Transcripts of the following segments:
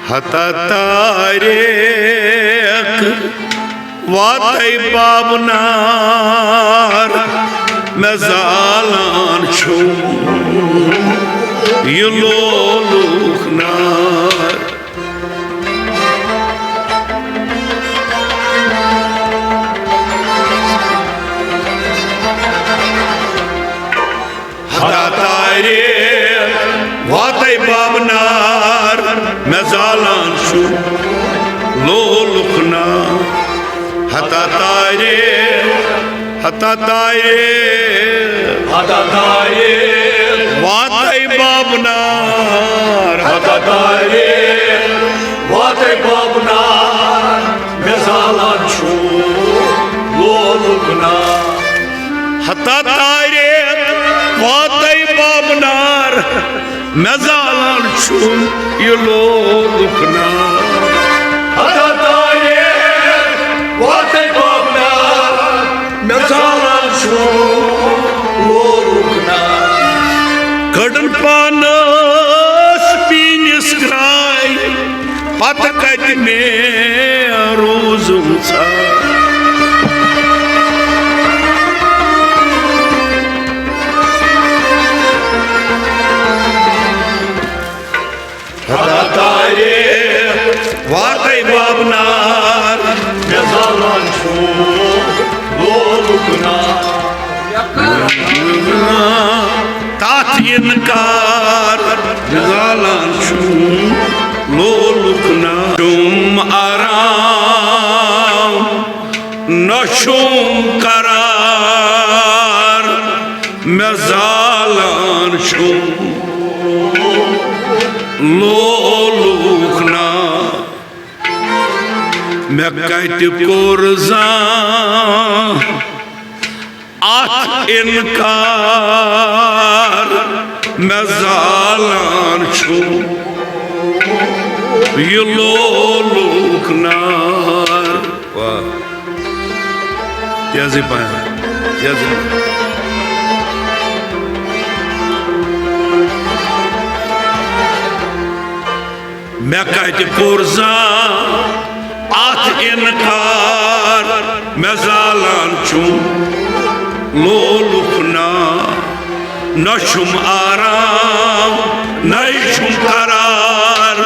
हता तारेक वातै बाबनार मैं जालान छूं ये लोलुखनार हता तारेक वातै बाबनार मैं जालान छूं लोलुखनार हता तारे वातै बाबनार हता तारे वातै बाबनार मैं जालान छूं लोलुखनार हता तारे वातै बाबनार मैं जालान छूं ये लोलुखनार हता तारे वातै बाबनार मैं जालान छूं लोलुखनार कड़न पानस पीनिस क्राय पत कत में रोजुम सा हता तारे वातै बाबनार मैं जालान छूं लोलुखनार तात इनकार जालान छूं लोलुखनार शुम आराम नशुम करार मैं जालान छूं लोलुखनार मैं कत कोर आत इनकार मैं जालान छूं ये लोलुखनार वाह त्याजी पाया त्याजी मैं कत कोरजा आत इनकार मैं जालान छूं लोलुखनार नशुम आराम नशुम करार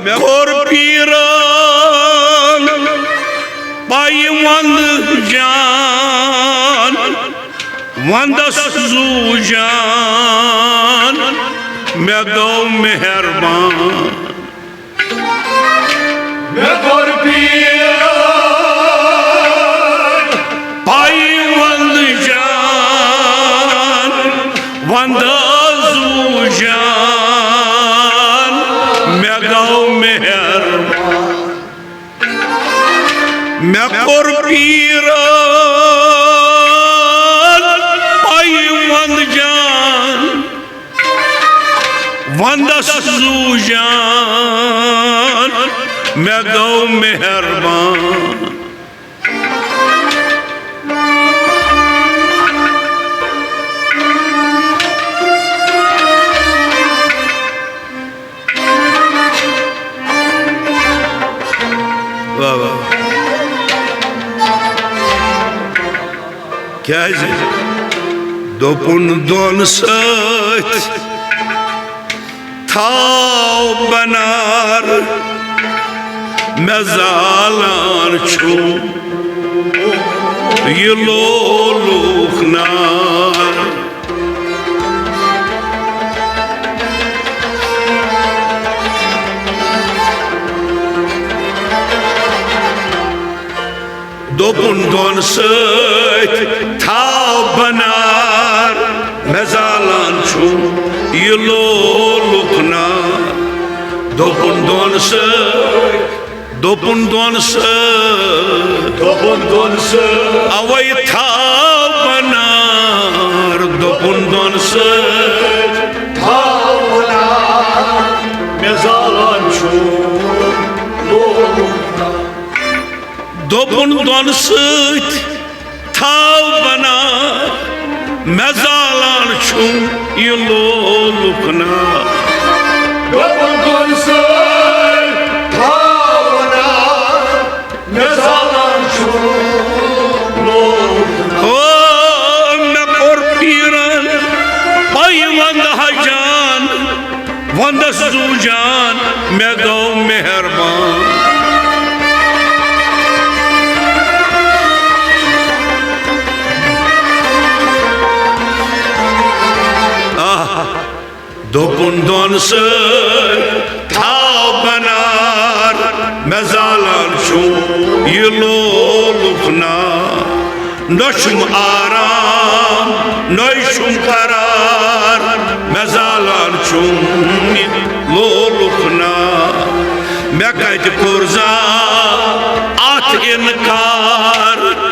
मैं खोर पीरान पाई वंद जान वंदस जू जान मैं गौ मेहरबान मैं खोर पीरान पाई वंद जान वंदस जू जान मैं गौ मेहरबान मैं खोर पीरान पाई वंद जान वंदस जू जान मैं गौ मेहरबान वाह वाह क्या दोपुन दोन सत थाव बनार मैं जालान छू ये लोलुख नार दोपुन दोन सैत थाव बनार मैं जालान छू ये लोलुख नार दोपुन दोन सैत दोपुन दोन सैत अवै थाव बनार दोपुन दोन सैत थाव बनार मैं जालान छू दोपुन दोन सैत थाव बनार मैं जालान छू ये लोलुख नार दोपुन दोन सैत थाव बनार मैं जालान छू हो मैं कोर पीरन पाई वंद हजान वंदस जूजान मैं गौ मेहरबान दोपुन दोन सैत थाव बनार मैं जालान छू ये लोलुख नार नशुम आराम नशुम करार मैं जालान छू लोलुख नार मैं कत कुर्जा अत इनकार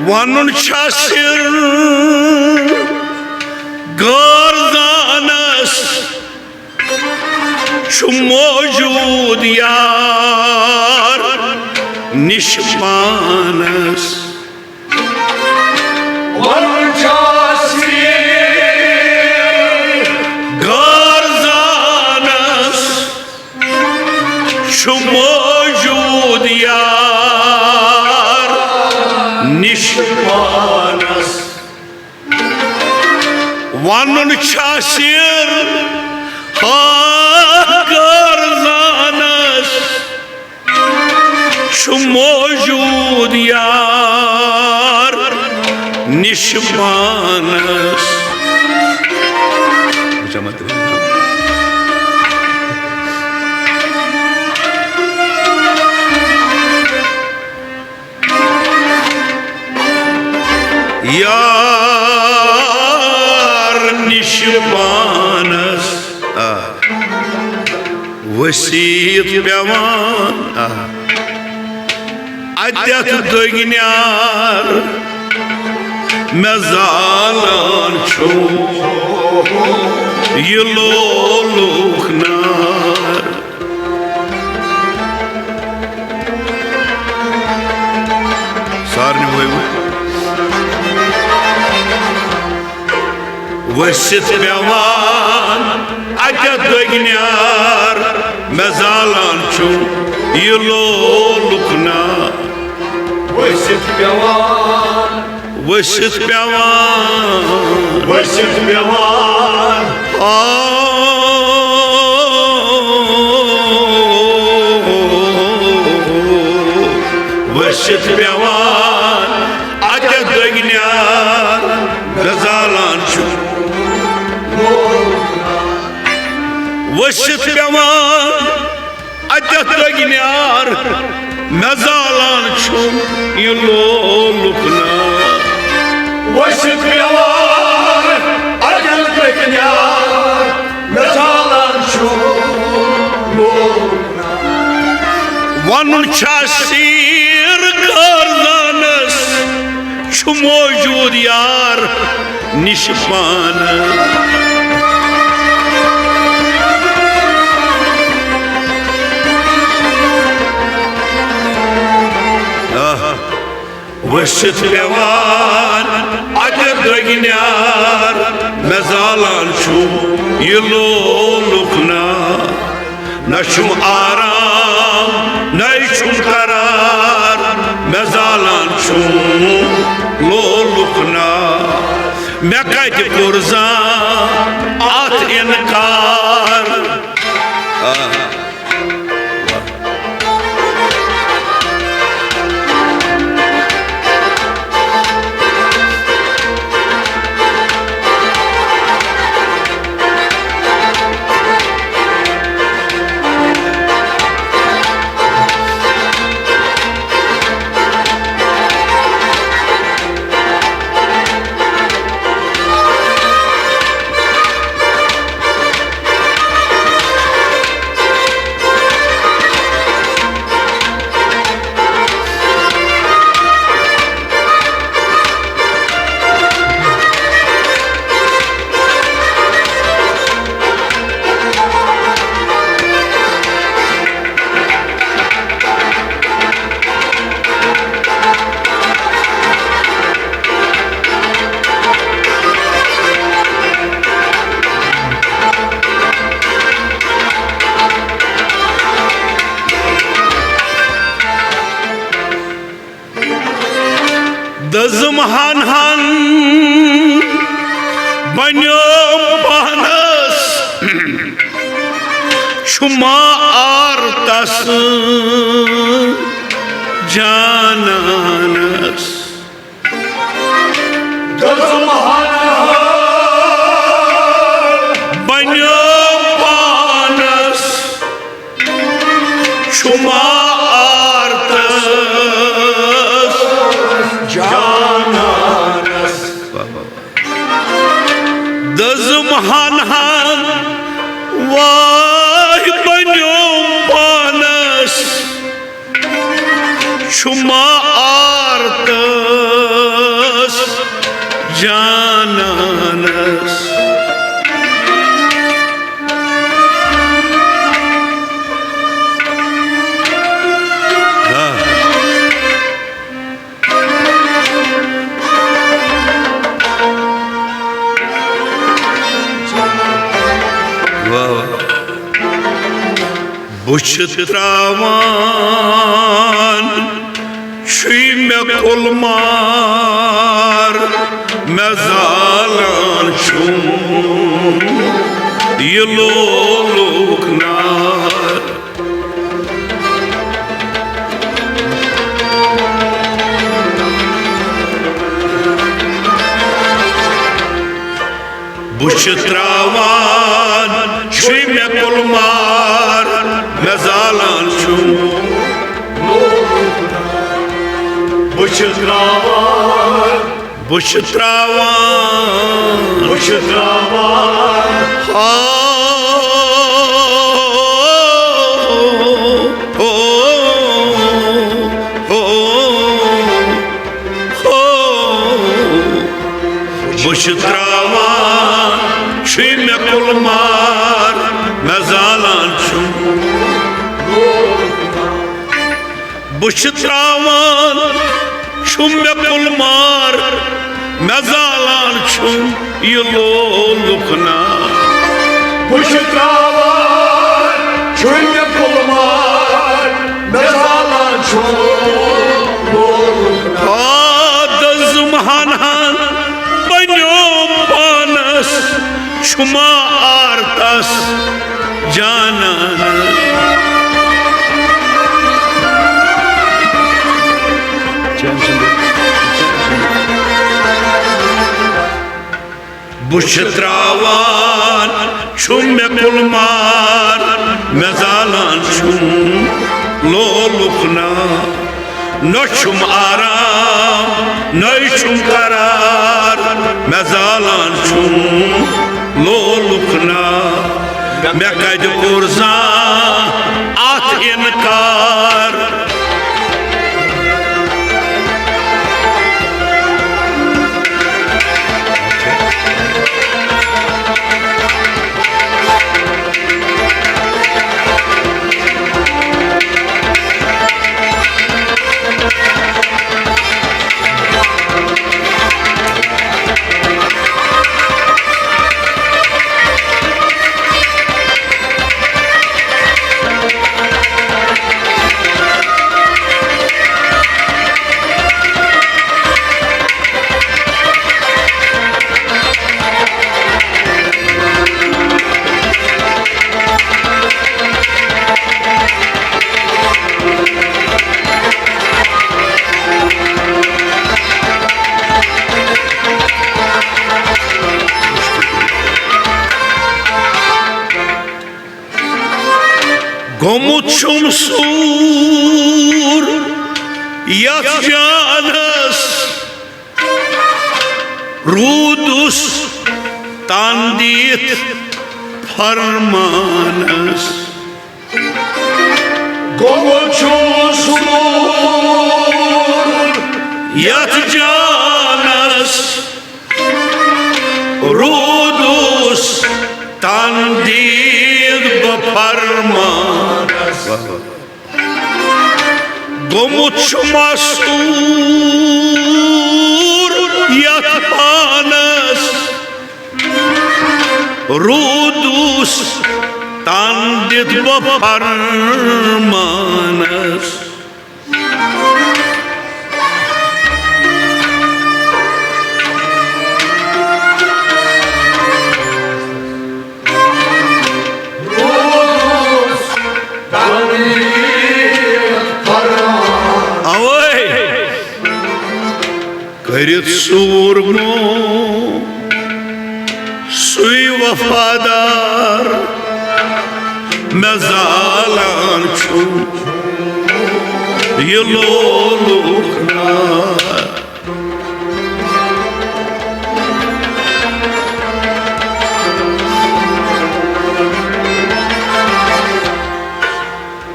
वनुन शासिर गर्दानस छु मौजूद यार निष्पानस वनुन शासिर गर्दानस छु मौजूद यार निष्पानस वनुन शासिर गर्दानस छु मौजूद यार निष्पानस यार निष्पानस वसीत पेवान अत्यत दगन्यार मैं जालान छू ये लोलुख नार सारनी वसित पेवान अत्यत दगन्यार मैं जालान छू ये लोलुख नार वसित पेवान वसित पेवान वसित पेवान वसित पेवान अत्यत दगन्यार मैं जालान छू वसित पेवान अजत लग्यार मजालान छुम ये लोलुकना वशित व्यवहार अजल लग्यार मजालान छुम वनुन छासीर करदानस छु मौजूद यार निशपान वशित व्यवहार अजर दगन्यार मजालान छु ये लोलुकना न छुम आराम न छुम करार मजालान छु लोलुकना मे कत पुरजा अत इनकार दजम हन हन बनो पानस छुमा आरतस जानस दजम हन बनो पानस छुमा जानस दजम हन हन वाह बनो पानस छुमा आरतस जानस बुछ त्रावान छी मे कुलमार मजालान छुम ये लोलुकना बुछ त्रावान छी मे कुलमार मजालान छु बुछ त्रावान हा हो बुछ त्रावान छी मे कुलमार मजालान छु बुछ त्रावान छु मे कुलमार मजालान छु ये लोलुकना बुछ त्रावान छु मे कुलमार मजालान छु दजम हन हन बनो पानस छुमा आरतस जानन बुछ त्रावान छु मे कुलमार मजालान छु नशुम आराम नशुम करार मैं जालान छुम लोलुखना मैं कद कुर्जा आत इनकार Gomuçum sur yat canız Rudus tandit farmanız Gomuçum sur yat canız Rudus tandit farmanız Gomuç masur yatmanız Rudus tandit farmanız Karıt surmu suy vefadar mezalan çum yılolukna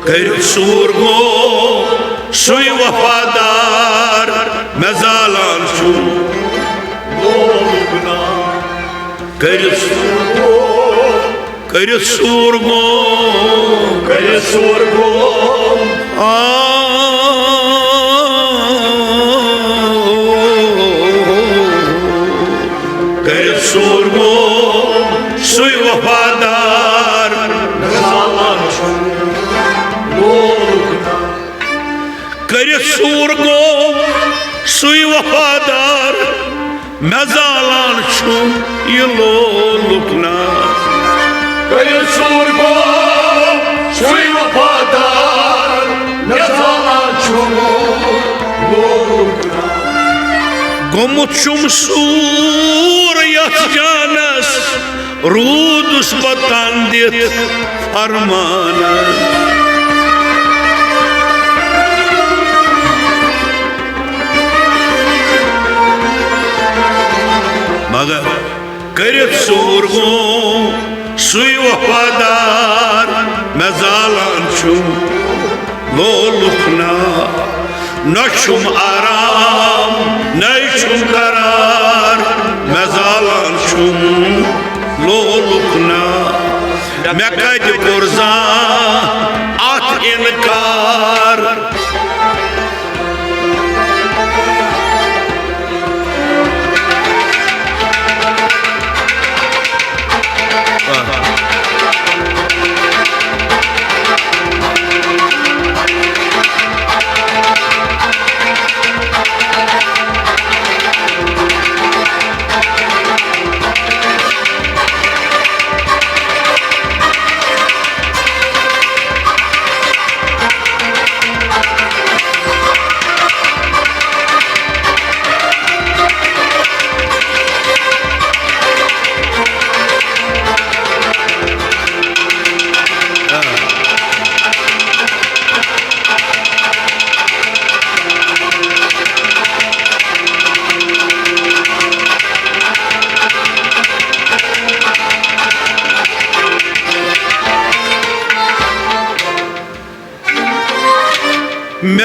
Karıt surmu suy vefadar mezalan çum Lolukna Karıt surmu Karıt surmu Karıt surmu suy vefadar mezalan çum Lolukna Karıt surmu suy vefadar mezalan çum yılolukna Karıt surmu suy vefadar mezalan çum Lolukna Gomuçum sur yat canız Rudus batandit farmanız Maga karıt surmu suy vefadar mezalan çum lolukna Naşum aram neşum karar mezalan çum lolukna Mekad kurza at inkar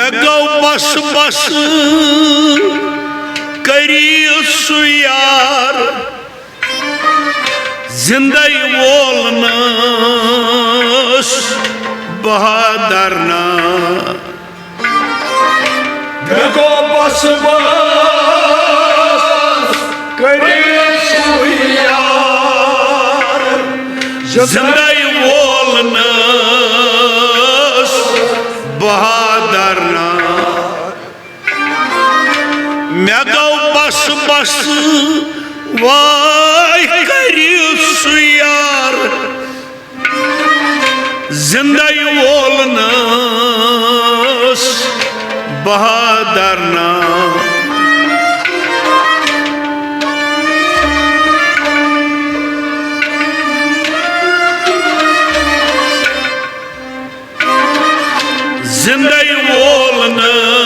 मैं गौ बस बस करी सु यार जिंदगी वोलनस बहादर ना मैं गौ बस बस करी सु यार जिंदगी वोलनस बहादर ना मैं गौ बस बस वाई करी सु यार जिंदगी वोलनस बहादर ना जिंदगी वोलनस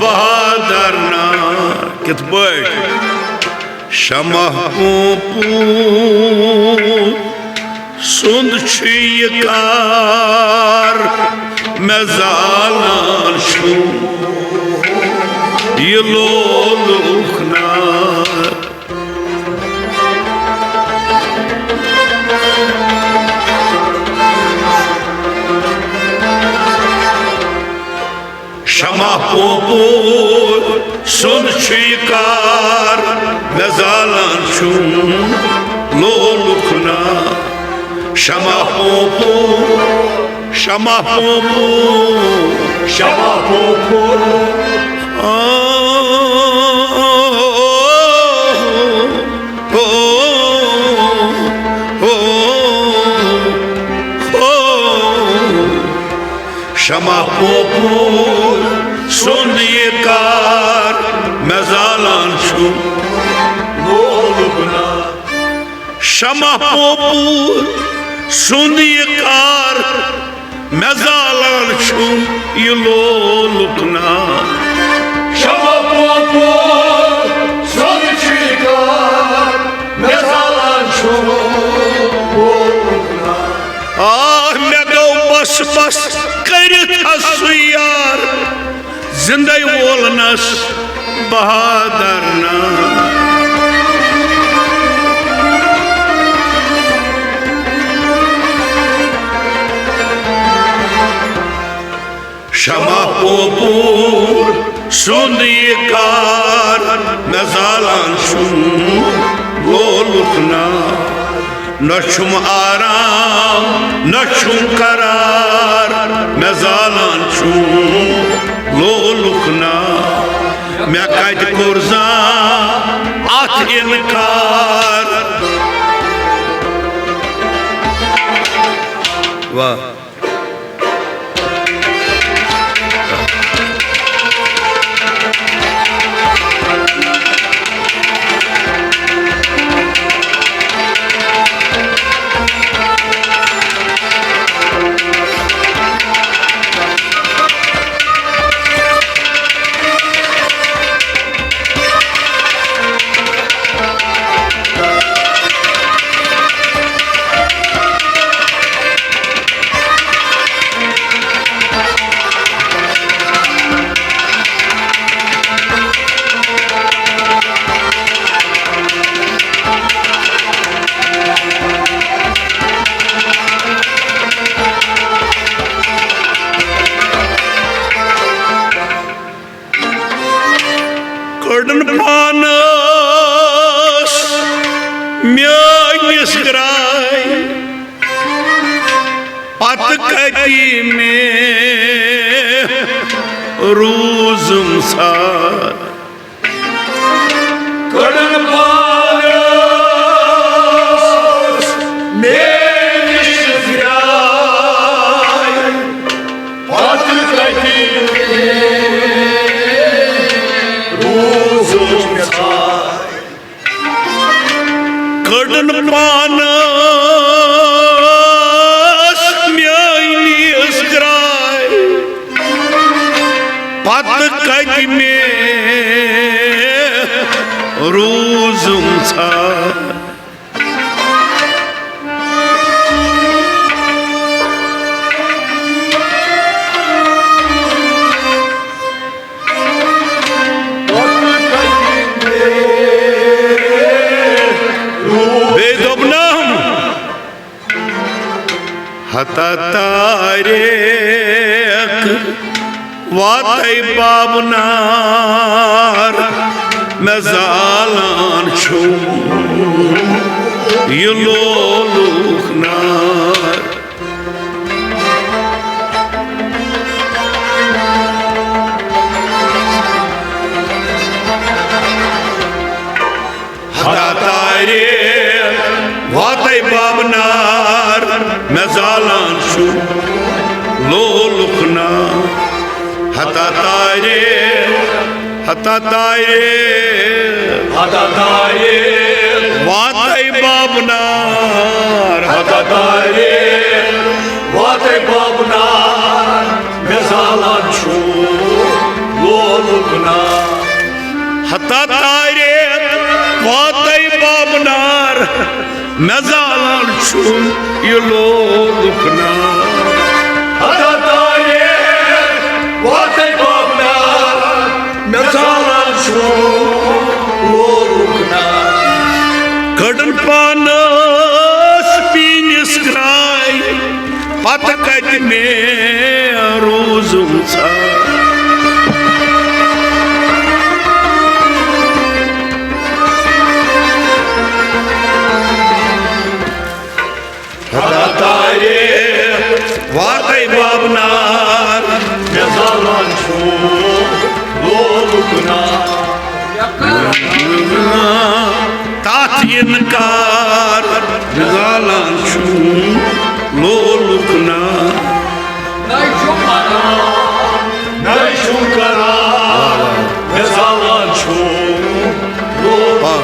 बहादर ना कित बट शमह सुंद कार मैं जालान छु ये लोलुखना शमा पोपुर सुन कार मैं जालान छु लोलुखना शमा पोपुर शमा पोपुर शमा पोपुर शमा पोपुर सुन कार मैं जालान छु लोलुखना शमा पोपुर सुन कार मैं जालान छु ये लोलुखना शमा पोपुर सुन कार मैं जालान छु लोलुखना मैं गौ बस बस करित हसु यार जिंदगी वोलनस बहादर ना शमा पोपुर सुन कार मैं जालान छु लोलुखना न छुम आराम न छुम करार मैं जालान छु लोलुखना मैं कत कुर्जा अथ इनकार वाह कड़न पानस म्यानिस ग्राय पत कती में रूजुम सा कड़न पानस मेनिस ग्राय पत कती कड़न पानस म्यानिस ग्राय पत कती में रूजुम सा hata tarek vatay babnar mezalan şum yıloluknar hata tarek vatay babnar mezalan şum yıloluknar hata tarek vatay babnar Vatay babnar mezalan şu lolukna hata tarek vatay babnar mezalan şum yıloluknar Hata tarih vatay babnar mezalan şu lolukna kadın panas pinis kray patakat me rozum sa hata tarih vatay babnar mezalan şu lolukna Tatyin kar Zalan şum Lolukna Nay şunkara mezalan şu lolukna